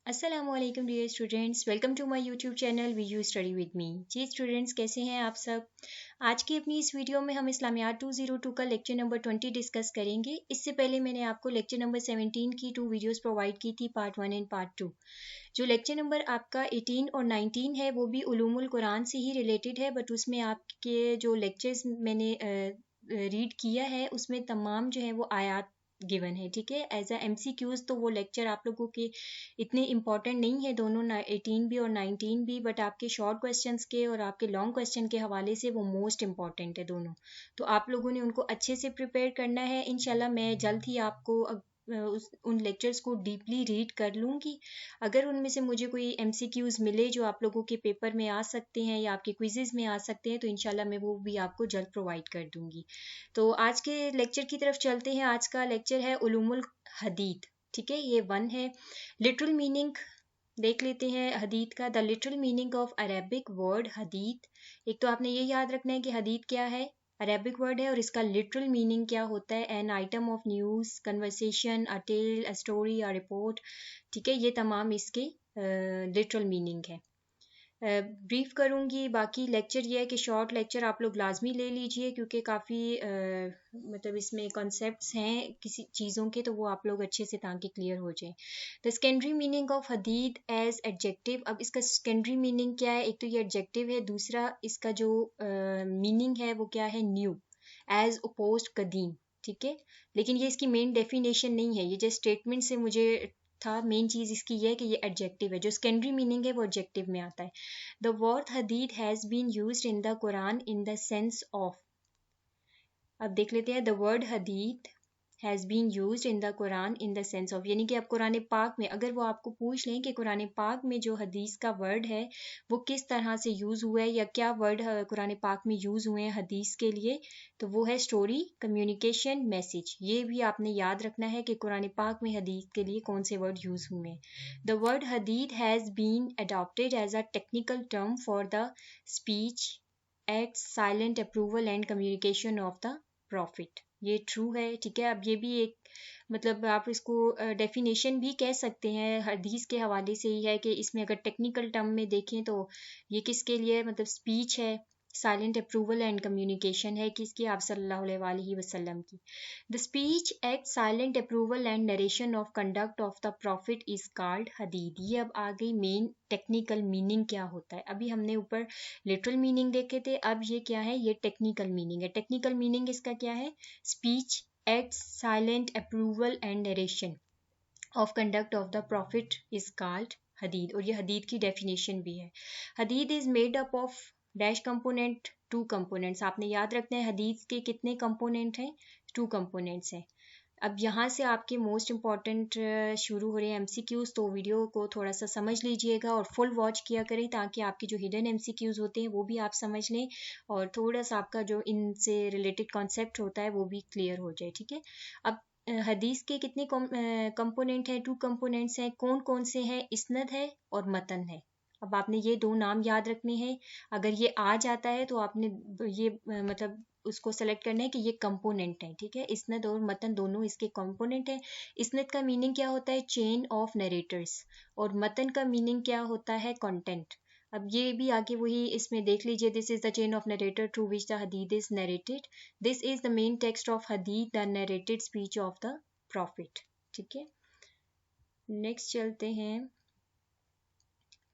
अस्सलामुअलैकुम dear students, welcome to my YouTube channel we you study with me. जी students, कैसे हैं आप सब। आज की अपनी इस वीडियो में हम इस्लामियात 202 का लेक्चर नंबर 20 डिस्कस करेंगे। इससे पहले मैंने आपको लेक्चर नंबर 17 की 2 वीडियोस प्रोवाइड की थी, पार्ट 1 एंड पार्ट 2। जो लेक्चर नंबर आपका 18 और 19 है वो भी उलूमुल कुरान से ही रिलेटेड है, बट उसमें आपके जो लेक्चर्स मैंने रीड किया है उसमें तमाम जो है वो आयात गिवन है। ठीक है, एज अ MCQs तो वो लेक्चर आप लोगों के इतने इंपॉर्टेंट नहीं है, दोनों 18 भी और 19 भी, बट आपके शॉर्ट क्वेश्चंस के और आपके लॉन्ग क्वेश्चन के हवाले से वो मोस्ट इंपॉर्टेंट है दोनों। तो आप लोगों ने उनको अच्छे से प्रिपेयर करना है। इंशाल्लाह मैं जल्द ही आपको उन लेक्चर्स को डीपली रीड कर लूँगी। अगर उनमें से मुझे कोई MCQs मिले जो आप लोगों के पेपर में आ सकते हैं या आपके क्विजेज में आ सकते हैं, तो इंशाल्लाह मैं वो भी आपको जल्द प्रोवाइड कर दूँगी। तो आज के लेक्चर की तरफ चलते हैं। आज का लेक्चर है उलूमुल हदीद। ठीक है, ये 1 है। लिटरल मीनिंग देख लेते हैं हदीद का। The literal meaning of Arabic word hadith. एक तो आपने ये याद रखना है कि हदीद क्या है, अरेबिक वर्ड है, और इसका लिटरल मीनिंग क्या होता है। An item of news, conversation, a tale, a story, a report. ठीक है, ये तमाम इसके लिटरल मीनिंग है। ब्रीफ करूँगी। बाकी लेक्चर ये है कि शॉर्ट लेक्चर आप लोग लाजमी ले लीजिए, क्योंकि काफ़ी मतलब इसमें कॉन्सेप्ट्स हैं किसी चीज़ों के, तो वो आप लोग अच्छे से ताकि क्लियर हो जाए। The secondary meaning of hadith as adjective. अब इसका सेकेंडरी मीनिंग क्या है, एक तो ये एडजेक्टिव है, दूसरा इसका जो मीनिंग है वो क्या है, न्यू, एज अपोज्ड कदीम। ठीक है, लेकिन ये इसकी मेन डेफिनेशन नहीं है, ये जस्ट स्टेटमेंट से मुझे था। मेन चीज़ इसकी ये है कि ये एडजेक्टिव है, जो सेकेंडरी मीनिंग है वो एडजेक्टिव में आता है। The word hadith has been used in the Quran in the sense of. अब देख लेते हैं, the word hadith has been used in the Quran in the sense of, यानी कि अब कुरान पाक में अगर वो आपको पूछ लें कि कुरान पाक में जो हदीस का वर्ड है वो किस तरह से यूज़ हुआ है या क्या वर्ड कुरान पाक में यूज़ हुए हैं हदीस के लिए, तो वो है स्टोरी, कम्युनिकेशन, मैसेज। ये भी आपने याद रखना है कि कुरान पाक में हदीस के लिए कौन से वर्ड यूज़ हुए हैं। The word hadith has been adopted as a technical term for the speech act, silent approval and communication of the prophet. ये ट्रू है। ठीक है, अब ये भी एक मतलब आप इसको डेफिनेशन भी कह सकते हैं, हदीस के हवाले से ही है कि इसमें अगर टेक्निकल टर्म में देखें तो ये किसके लिए, मतलब स्पीच है, साइलेंट अप्रूवल एंड कम्युनिकेशन है किसकी, आप सल्लल्लाहु अलैहि वसल्लम की। The speech act, silent approval and narration of conduct of the prophet is called hadith. ये अब आ गई मेन टेक्निकल मीनिंग क्या होता है। अभी हमने ऊपर लिटरल मीनिंग देखे थे, अब ये क्या है, ये टेक्निकल मीनिंग है। टेक्निकल मीनिंग इसका क्या है, speech act, silent approval and narration of conduct of the prophet is called hadith. और ये हदीद की डेफिनेशन भी है। Hadith is made up of dash component, 2 components. आपने याद रखना है हदीद के कितने कंपोनेंट हैं, 2 कंपोनेंट्स हैं। अब यहाँ से आपके मोस्ट इम्पॉर्टेंट शुरू हो रहे हैं MCQs, तो वीडियो को थोड़ा सा समझ लीजिएगा और फुल वॉच किया करें ताकि आपके जो हिडन MCQs होते हैं वो भी आप समझ लें और थोड़ा सा आपका जो इनसे रिलेटेड कॉन्सेप्ट होता है वो भी क्लियर हो जाए। ठीक है, अब हदीस के कितने कंपोनेंट हैं, 2 कंपोनेंट्स हैं। कौन कौन से हैं, इस्नद है और मतन है। अब आपने ये 2 नाम याद रखने हैं। अगर ये आ जाता है तो आपने ये मतलब उसको सेलेक्ट करना है कि ये कंपोनेंट है। ठीक है, इस्नद और मतन दोनों इसके कंपोनेंट है। इस्नद का मीनिंग क्या होता है, चेन ऑफ नरेटर्स, और मतन का मीनिंग क्या होता है, कंटेंट। अब ये भी आगे वही इसमें देख लीजिए, this is the chain of narrator through which the hadith is narrated, this is the main text of hadith, the narrated speech of the prophet. ठीक है, नेक्स्ट चलते हैं।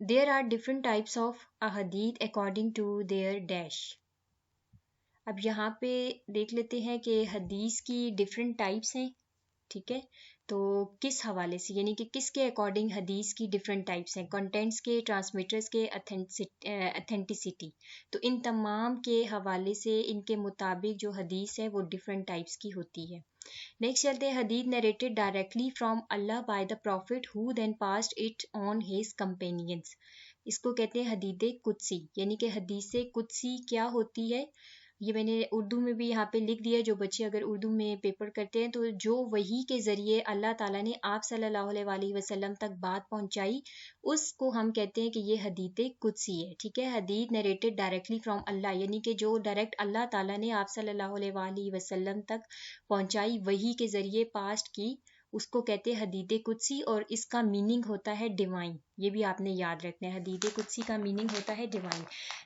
There are different types of a hadith according to their dash. अब यहाँ पे देख लेते हैं कि हदीस की डिफरेंट टाइप्स हैं। ठीक है, तो किस हवाले से, यानी कि किसके अकॉर्डिंग हदीस की डिफरेंट टाइप्स हैं, कंटेंट्स के, ट्रांसमीटर्स के, अथेंटिसिटी। तो इन तमाम के हवाले से इनके मुताबिक जो हदीस है वो डिफरेंट टाइप्स की होती है। नेक्स्ट चलते हैं, hadith narrated directly from Allah by the prophet who then passed it on his companions. इसको कहते हैं हदीद कुदसी, यानी कि हदीस कुदसी क्या होती है, ये मैंने उर्दू में भी यहाँ पे लिख दिया। जो बच्चे अगर उर्दू में पेपर करते हैं तो जो वही के ज़रिए अल्लाह ताला ने आप सल्लल्लाहु अलैहि वसल्लम तक बात पहुँचाई उसको हम कहते हैं कि ये हदीत कुदसी है। ठीक है, हदीद नरेटेड डायरेक्टली फ्रॉम अल्लाह, यानी कि जो डायरेक्ट अल्लाह ताला ने आप सल्लल्लाहु अलैहि वसल्लम तक पहुँचाई, वही के ज़रिए पास्ट की, उसको कहते हैं हदीद कुदसी, और इसका मीनिंग होता है डिवाइन। ये भी आपने याद रखना है, हदीद कुदसी का मीनिंग होता है divine.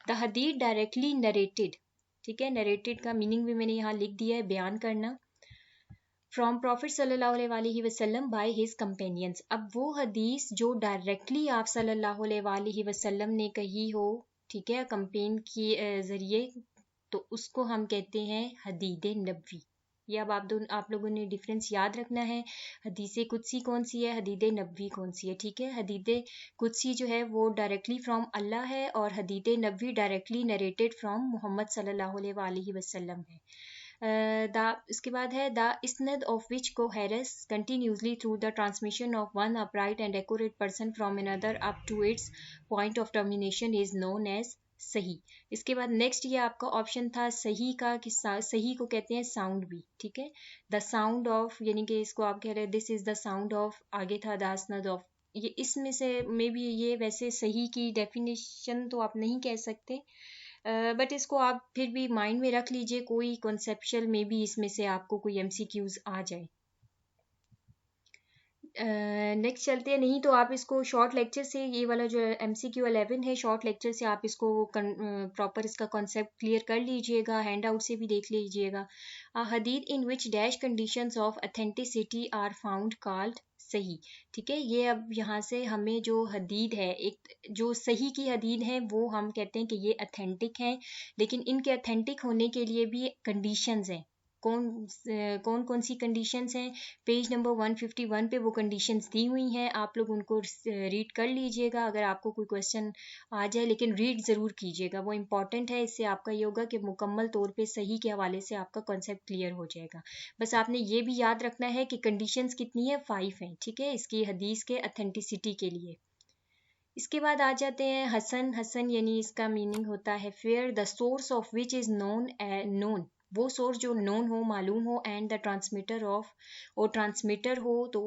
The Hadid directly narrated, ठीक है, नरेटेड का मीनिंग भी मैंने यहाँ लिख दिया है, बयान करना, फ्रॉम प्रॉफिट सल्लल्लाहु अलैहि वसल्लम बाय हिज कंपेनियंस। अब वो हदीस जो डायरेक्टली आप सल्लल्लाहु अलैहि वसल्लम ने कही हो, ठीक है, कंपेन के जरिए, तो उसको हम कहते हैं हदीद नबवी। ये अब आप लोगों ने डिफरेंस याद रखना है, हदीस कुदसी कौन सी है, हदीद नबवी कौन सी है, ठीक है। हदीद कुदसी जो है वो डायरेक्टली फ्रॉम अल्लाह है, और हदीद नबवी डायरेक्टली नरेटेड फ्रॉम मोहम्मद सल्लल्लाहु अलैहि वसल्लम है। इसके बाद है the isnad of which coheres continuously through the transmission of one upright and accurate person from another up to its point of termination is known as sahih. इसके बाद next ये आपका ऑप्शन था सही का, कि सही को कहते हैं साउंड भी, ठीक है, द साउंड ऑफ, यानी कि इसको आप कह रहे हैं this is the sound of, आगे था द असनद ऑफ। ये इसमें से मे बी ये वैसे सही की डेफिनेशन तो आप नहीं कह सकते, बट इसको आप फिर भी माइंड में रख लीजिए, कोई कॉन्सेप्चुअल में भी इसमें से आपको कोई एमसीक्यूज आ जाए। नेक्स्ट चलते हैं, नहीं तो आप इसको शॉर्ट लेक्चर से, ये वाला जो MCQ 11 है, शॉर्ट लेक्चर से आप इसको प्रॉपर इसका कॉन्सेप्ट क्लियर कर लीजिएगा, हैंड आउट से भी देख लीजिएगा। Hadith in which dash conditions of authenticity are found called sahih, ठीक है। ये अब यहाँ से हमें जो हदीद है, एक जो सही की हदीद है वो हम कहते हैं कि ये अथेंटिक है, लेकिन इनके अथेंटिक होने के लिए भी कंडीशंस हैं। कौन कौन सी कंडीशंस हैं, पेज नंबर 151 पे वो कंडीशंस दी हुई हैं, आप लोग उनको रीड कर लीजिएगा अगर आपको कोई क्वेश्चन आ जाए, लेकिन रीड ज़रूर कीजिएगा, वो इम्पॉर्टेंट है। इससे आपका ये होगा कि मुकम्मल तौर पे सही के हवाले से आपका कॉन्सेप्ट क्लियर हो जाएगा। बस आपने ये भी याद रखना है कि कंडीशंस कितनी है, 5 हैं, ठीक है, इसकी हदीस के अथेंटिसिटी के लिए। इसके बाद आ जाते हैं हसन। हसन यानी इसका मीनिंग होता है fair, the source of which is known, वो सोर्स जो नोन हो, मालूम हो, एंड द ट्रांसमीटर ऑफ, और ट्रांसमीटर हो तो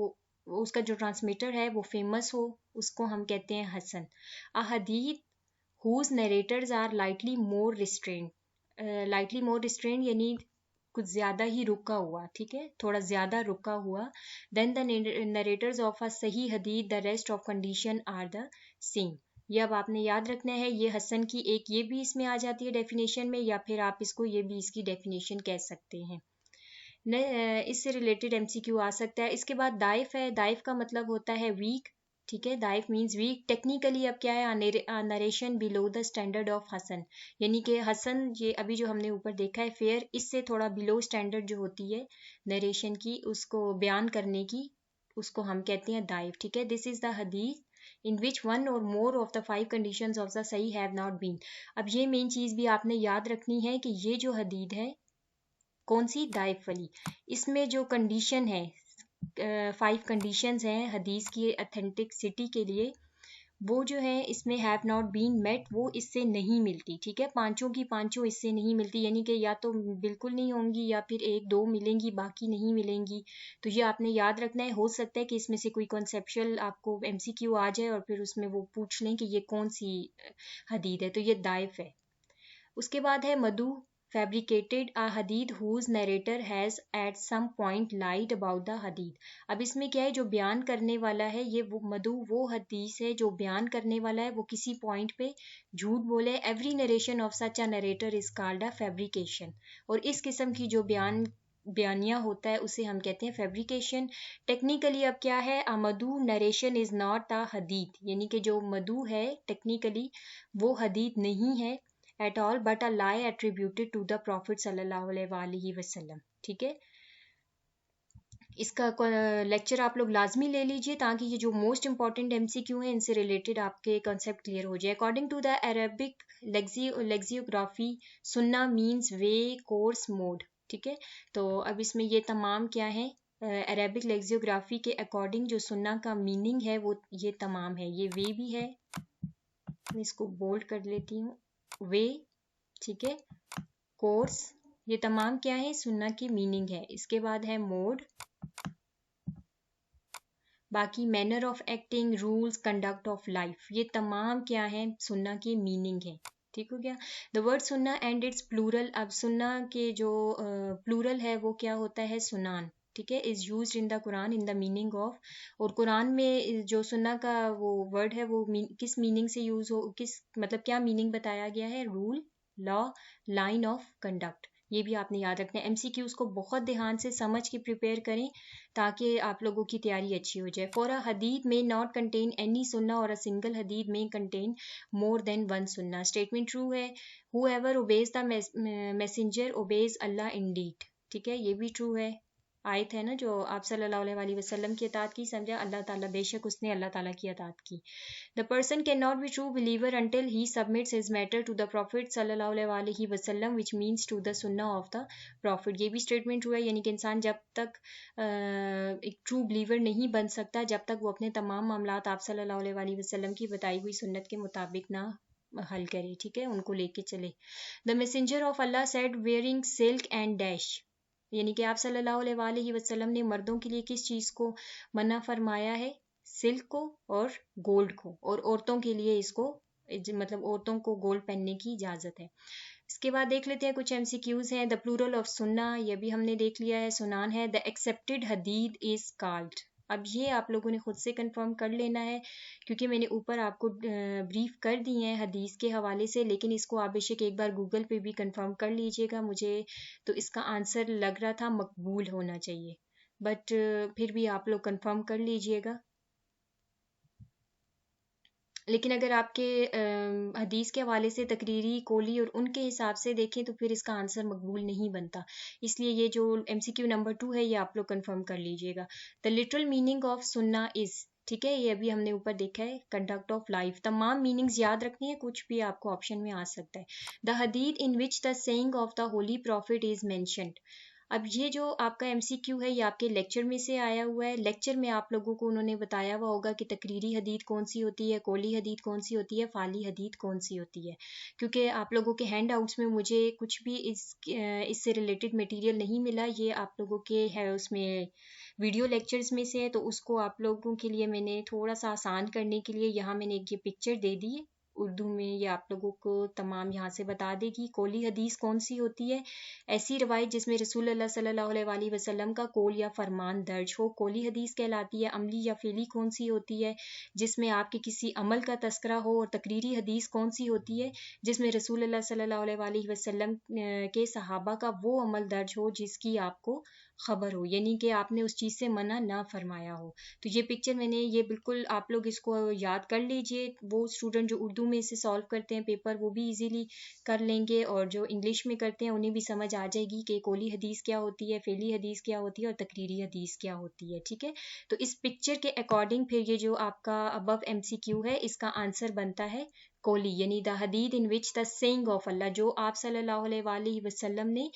उसका जो ट्रांसमीटर है वो फेमस हो, उसको हम कहते हैं हसन। A hadith whose narrators are lightly more restrained, lightly more restrained यानी कुछ ज़्यादा ही रुका हुआ, ठीक है, थोड़ा ज़्यादा रुका हुआ। Then the narrators of a sahih hadith the rest of condition are the same. ये अब आपने याद रखना है, ये हसन की एक ये भी इसमें आ जाती है डेफिनेशन में, या फिर आप इसको ये भी इसकी डेफिनेशन कह सकते हैं। इससे रिलेटेड MCQ आ सकता है। इसके बाद दाइफ है, दाइफ का मतलब होता है वीक, ठीक है, दाइफ मीन्स वीक। टेक्निकली अब क्या है, narration below the standard of Hasan, यानी कि हसन ये अभी जो हमने ऊपर देखा है फेयर, इससे थोड़ा बिलो स्टैंडर्ड जो होती है नरेशन की, उसको बयान करने की, उसको हम कहते हैं दाइफ, ठीक है। दिस इज द हदीस in which one or more of the 5 conditions of the सही have not been। अब ये मेन चीज़ भी आपने याद रखनी है कि ये जो हदीद है कौन सी, दाइफ वाली, इसमें जो कंडीशन है, 5 कंडीशंस हैं हदीस की अथेंटिसिटी के लिए, वो जो है इसमें हैव नॉट बीन मेट, वो इससे नहीं मिलती, ठीक है, पांचों की पांचों इससे नहीं मिलती, यानी कि या तो बिल्कुल नहीं होंगी या फिर एक दो मिलेंगी, बाकी नहीं मिलेंगी। तो ये आपने याद रखना है। हो सकता है कि इसमें से कोई कॉन्सेप्चुअल आपको MCQ आ जाए और फिर उसमें वो पूछ लें कि ये कौन सी हदीद है, तो ये दाइफ है। उसके बाद है मधु, fabricated a hadith whose narrator has at some point lied about the hadith. अब इसमें क्या है, जो बयान करने वाला है, ये वो मधु वो हदीस है जो बयान करने वाला है वो किसी पॉइंट पे झूठ बोले। Every narration of such a narrator is called a fabrication, और इस किस्म की जो बयानिया होता है उसे हम कहते हैं फैब्रिकेशन। टेक्निकली अब क्या है, अ मधु नरेशन इज नॉट अ हदीद, यानी कि जो मधु है टेक्निकली वो हदीद नहीं है at all but a lie attributed to the prophet sallallahu alaihi wasallam, ठीक है। इसका लेक्चर आप लोग लाजमी ले लीजिए ताकि ये जो मोस्ट इंपॉर्टेंट MCQ हैं इनसे रिलेटेड आपके कॉन्सेप्ट क्लियर हो जाए। अकॉर्डिंग टू द अरेबिक लेक्सियोग्राफी सुन्ना मीन्स वे, कोर्स, मोड, ठीक है। तो अब इसमें ये तमाम क्या है, अरेबिक लेक्सियोग्राफी के अकॉर्डिंग जो सुन्ना का मीनिंग है वो ये तमाम है। ये वे भी है, मैं इसको बोल्ड कर लेती हूँ, वे, ठीक है, कोर्स, ये तमाम क्या है, सुन्ना की मीनिंग है। इसके बाद है मोड, बाकी manner of acting, rules, conduct of life, ये तमाम क्या है, सुन्ना की मीनिंग है, ठीक हो गया। द वर्ड सुन्ना एंड इट्स प्लूरल, अब सुन्ना के जो प्लूरल है वो क्या होता है, सुनान, ठीक है, is used in the Quran in the meaning of, और कुरान में जो सुन्ना का वो वर्ड है वो किस मीनिंग से यूज़ हो, किस मतलब क्या मीनिंग बताया गया है, rule, law, line of conduct. ये भी आपने याद रखना है। एमसीक्यूज को बहुत ध्यान से समझ के प्रिपेयर करें ताकि आप लोगों की तैयारी अच्छी हो जाए। फॉर अ हदीद में नॉट कंटेन एनी सुन्ना और अ सिंगल हदीद में कंटेन मोर देन वन सुन्ना। स्टेटमेंट ट्रू है। whoever obeys the messenger obeys Allah indeed। ठीक है, ये भी ट्रू है। आयत है ना जो आप सल्लल्लाहु अलैहि वसल्लम की अतात की, समझा, अल्लाह ताला बेशक उसने अल्लाह ताला की अतात की। The person cannot be true believer until he submits his matter to the Prophet sallallahu alaihi wasallam, which means to the sunnah of the Prophet। ये भी स्टेटमेंट हुआ है, यानी कि इंसान जब तक एक ट्रू बिलीवर नहीं बन सकता जब तक वो अपने तमाम मामलात आप सल्लल्लाहु अलैहि वसल्लम की बताई हुई सुन्नत के मुताबिक ना हल करे, ठीक है, उनको लेके चले। The messenger of Allah said wearing silk and dash, यानी कि आप सल्लल्लाहु अलैहि वसल्लम ने मर्दों के लिए किस चीज़ को मना फरमाया है, सिल्क को और गोल्ड को, और औरतों के लिए इसको मतलब औरतों को गोल्ड पहनने की इजाज़त है। इसके बाद देख लेते हैं कुछ एमसीक्यूज हैं। द प्लूरल ऑफ सुन्ना, ये भी हमने देख लिया है, सुनान है। The accepted Hadid is called, अब ये आप लोगों ने खुद से कंफर्म कर लेना है क्योंकि मैंने ऊपर आपको ब्रीफ कर दिए हैं हदीस के हवाले से, लेकिन इसको आप बेशक एक बार गूगल पे भी कंफर्म कर लीजिएगा। मुझे तो इसका आंसर लग रहा था मकबूल होना चाहिए, बट फिर भी आप लोग कंफर्म कर लीजिएगा। लेकिन अगर आपके हदीस के हवाले से तकरीरी, कोली और उनके हिसाब से देखें तो फिर इसका आंसर मकबूल नहीं बनता। इसलिए ये जो एमसीक्यू नंबर 2 है ये आप लोग कंफर्म कर लीजिएगा। द लिटरल मीनिंग ऑफ सुन्ना इज़, ठीक है, ये अभी हमने ऊपर देखा है, कंडक्ट ऑफ लाइफ। तमाम मीनिंग्स याद रखनी है, कुछ भी आपको ऑप्शन में आ सकता है। The hadith in which the saying of the holy prophet is mentioned, अब ये जो आपका एमसीक्यू है ये आपके लेक्चर में से आया हुआ है। लेक्चर में आप लोगों को उन्होंने बताया हुआ होगा कि तकरीरी हदीद कौन सी होती है, कोली हदीद कौन सी होती है, फाली हदीद कौन सी होती है। क्योंकि आप लोगों के हैंड आउट्स में मुझे कुछ भी इससे रिलेटेड मटेरियल नहीं मिला, ये आप लोगों के है उसमें वीडियो लेक्चर्स में से है, तो उसको आप लोगों के लिए मैंने थोड़ा सा आसान करने के लिए यहाँ मैंने एक ये पिक्चर दे दी है उर्दू में, ये आप लोगों को तमाम यहाँ से बता देगी। कोली हदीस कौन सी होती है, ऐसी रवायत जिसमें रसूल अल्लाह सल्लल्लाहु अलैहि वसल्लम का कौल या फरमान दर्ज हो, कोली हदीस कहलाती है। अमली या फेली कौन सी होती है, जिसमें आपके किसी अमल का तस्करा हो। और तकरीरी हदीस कौन सी होती है, जिसमें रसूल अल्लाह सल्लल्लाहु अलैहि वसल्लम के सहाबा का वो अमल दर्ज हो जिसकी आपको खबर हो, यानी कि आपने उस चीज़ से मना ना फरमाया हो। तो ये पिक्चर मैंने, ये बिल्कुल आप लोग इसको याद कर लीजिए। वो स्टूडेंट जो उर्दू में इसे सॉल्व करते हैं पेपर वो भी इजीली कर लेंगे, और जो इंग्लिश में करते हैं उन्हें भी समझ आ जाएगी कि कोली हदीस क्या होती है, फेली हदीस क्या होती है और तकरीरी हदीस क्या होती है। ठीक है, तो इस पिक्चर के अकॉर्डिंग फिर ये जो आपका अबव एमसीक्यू है इसका आंसर बनता है कोली, यानी the hadith in which the saying of Allah, जो आप सल्लल्लाहु अलैहि वसल्लम ने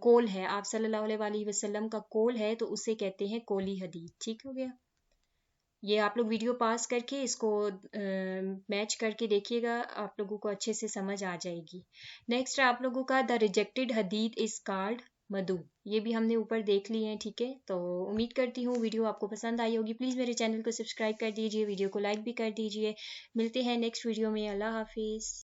कोल है, आप सल्लल्लाहु अलैहि वसल्लम का कोल है, तो उसे कहते हैं कोली हदीद। ठीक हो गया, ये आप लोग वीडियो पास करके इसको मैच करके देखिएगा, आप लोगों को अच्छे से समझ आ जाएगी। नेक्स्ट आप लोगों का the rejected Hadid is called मधु, ये भी हमने ऊपर देख लिए हैं। ठीक है, तो उम्मीद करती हूँ वीडियो आपको पसंद आई होगी। प्लीज़ मेरे चैनल को सब्सक्राइब कर दीजिए, वीडियो को लाइक भी कर दीजिए। मिलते हैं नेक्स्ट वीडियो में, अल्लाह हाफिज़।